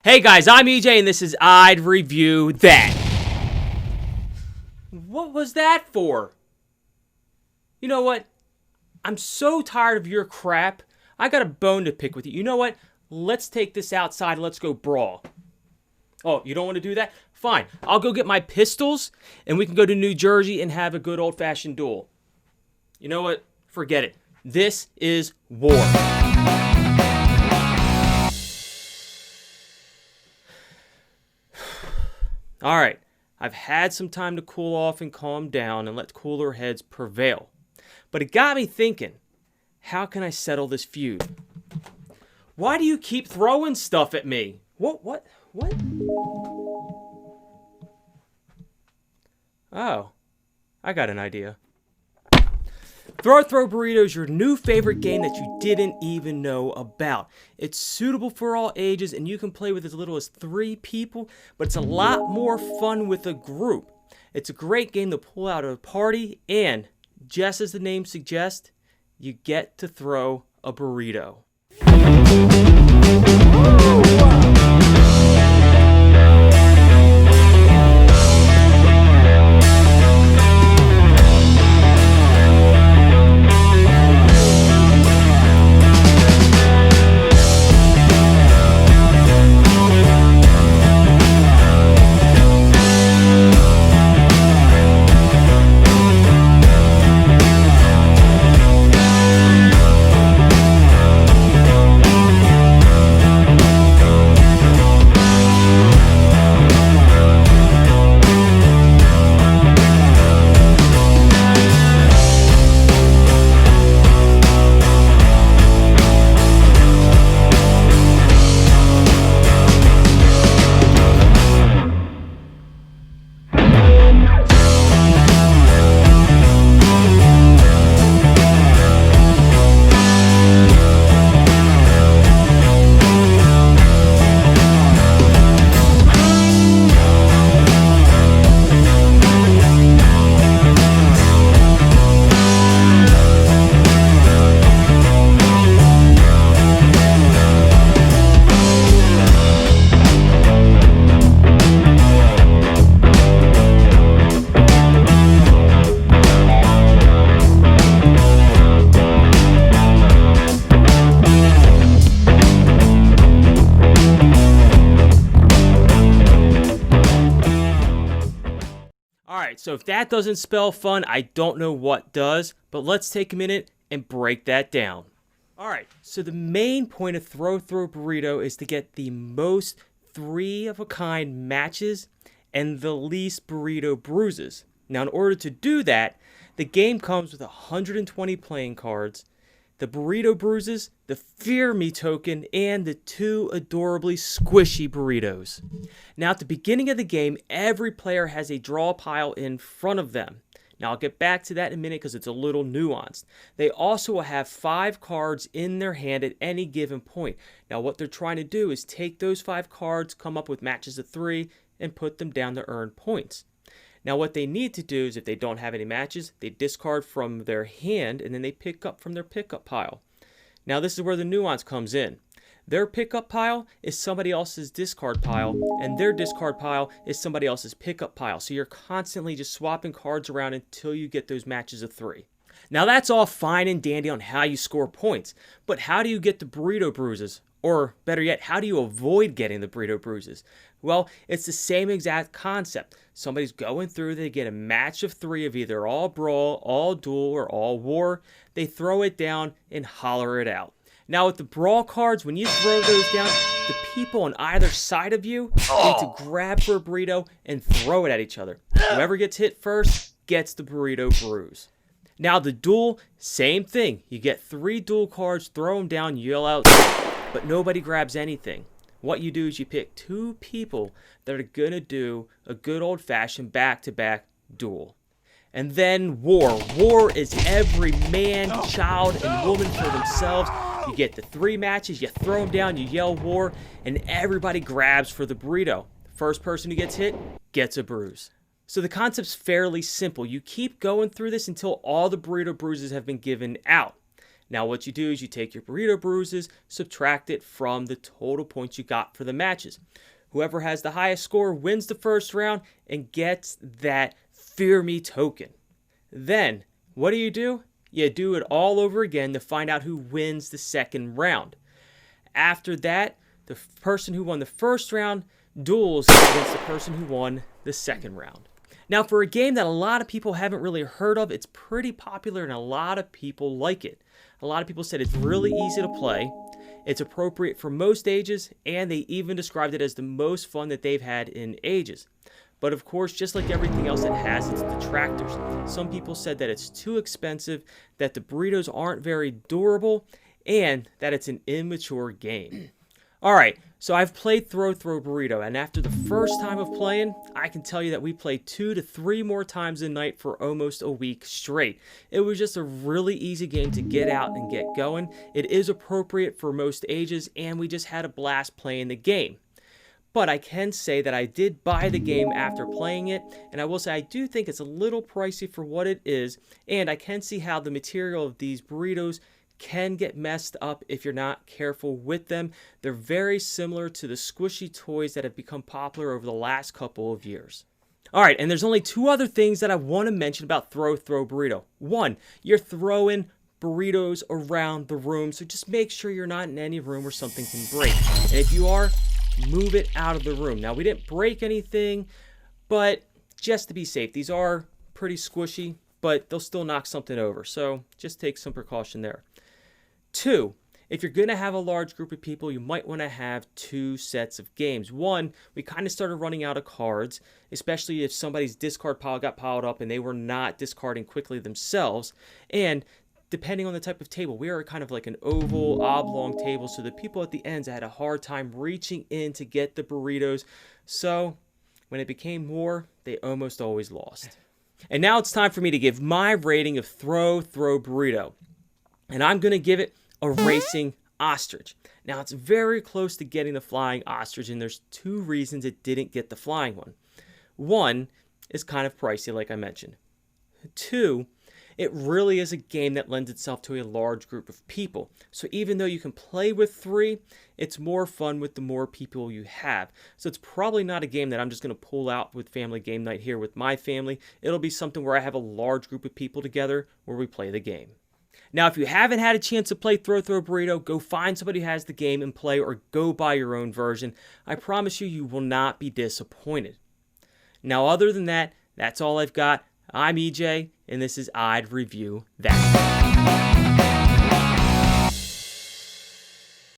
Hey guys, I'm EJ and this is I'd Review That. What was that for? You know what? I'm so tired of your crap. I got a bone to pick with you. You know what? Let's take this outside and let's go brawl. Oh, you don't want to do that? Fine. I'll go get my pistols and we can go to New Jersey and have a good old-fashioned duel. You know what? Forget it. This is war. All right, I've had some time to cool off and calm down and let cooler heads prevail. But it got me thinking, how can I settle this feud? Why do you keep throwing stuff at me? What? Oh, I got an idea. Throw Burrito is your new favorite game that you didn't even know about. It's suitable for all ages and you can play with as little as 3 people, but it's a lot more fun with a group. It's a great game to pull out at a party and, just as the name suggests, you get to throw a burrito. Alright, so if that doesn't spell fun, I don't know what does, but let's take a minute and break that down. Alright, so the main point of Throw Burrito is to get the most 3-of-a-kind matches and the least burrito bruises. Now, in order to do that, the game comes with 120 playing cards, the burrito bruises, the Fear Me token, and the 2 adorably squishy burritos. Now, at the beginning of the game, every player has a draw pile in front of them. Now, I'll get back to that in a minute because it's a little nuanced. They also will have 5 cards in their hand at any given point. Now, what they're trying to do is take those 5 cards, come up with matches of 3, and put them down to earn points. Now, what they need to do is, if they don't have any matches, they discard from their hand, and then they pick up from their pickup pile. Now, this is where the nuance comes in. Their pickup pile is somebody else's discard pile, and their discard pile is somebody else's pickup pile. So you're constantly just swapping cards around until you get those matches of 3. Now, that's all fine and dandy on how you score points, but how do you get the burrito bruises? Or better yet, how do you avoid getting the burrito bruises? Well, it's the same exact concept. Somebody's going through, they get a match of 3 of either all brawl, all duel, or all war. They throw it down and holler it out. Now, with the brawl cards, when you throw those down, the people on either side of you need to grab for a burrito and throw it at each other. Whoever gets hit first gets the burrito bruise. Now, the duel, same thing. You get 3 duel cards, throw them down, yell out, but nobody grabs anything. What you do is you pick 2 people that are going to do a good old-fashioned back-to-back duel. And then war. War is every man, child, and woman for themselves. You get the 3 matches, you throw them down, you yell war, and everybody grabs for the burrito. First person who gets hit gets a bruise. So the concept's fairly simple. You keep going through this until all the burrito bruises have been given out. Now what you do is you take your burrito bruises, subtract it from the total points you got for the matches. Whoever has the highest score wins the first round and gets that Fear Me token. Then, what do? You do it all over again to find out who wins the second round. After that, the person who won the first round duels against the person who won the second round. Now, for a game that a lot of people haven't really heard of, it's pretty popular and a lot of people like it. A lot of people said it's really easy to play, it's appropriate for most ages, and they even described it as the most fun that they've had in ages. But of course, just like everything else, it has its detractors. Some people said that it's too expensive, that the burritos aren't very durable, and that it's an immature game. Alright, so I've played Throw Burrito, and after the first time of playing, I can tell you that we played 2 to 3 more times a night for almost a week straight. It was just a really easy game to get out and get going. It is appropriate for most ages, and we just had a blast playing the game. But I can say that I did buy the game after playing it, and I will say I do think it's a little pricey for what it is, and I can see how the material of these burritos can get messed up if you're not careful with them. They're very similar to the squishy toys that have become popular over the last couple of years. Alright, and there's only 2 other things that I want to mention about Throw Burrito. 1, you're throwing burritos around the room, so just make sure you're not in any room where something can break. And if you are, move it out of the room. Now, we didn't break anything, but just to be safe, these are pretty squishy, but they'll still knock something over, so just take some precaution there. 2, if you're going to have a large group of people, you might want to have 2 sets of games. 1, we kind of started running out of cards, especially if somebody's discard pile got piled up and they were not discarding quickly themselves. And depending on the type of table, we are kind of like an oval, oblong table, so the people at the ends had a hard time reaching in to get the burritos. So when it became more, they almost always lost. And now it's time for me to give my rating of Throw Burrito. And I'm going to give it a racing ostrich. Now, it's very close to getting the flying ostrich, and there's 2 reasons it didn't get the flying one. 1 is kind of pricey, like I mentioned. 2, it really is a game that lends itself to a large group of people. So even though you can play with 3, it's more fun with the more people you have. So it's probably not a game that I'm just going to pull out with family game night here with my family. It'll be something where I have a large group of people together where we play the game. Now, if you haven't had a chance to play Throw Burrito, go find somebody who has the game and play, or go buy your own version. I promise you, you will not be disappointed. Now, other than that, that's all I've got. I'm EJ, and this is I'd Review That.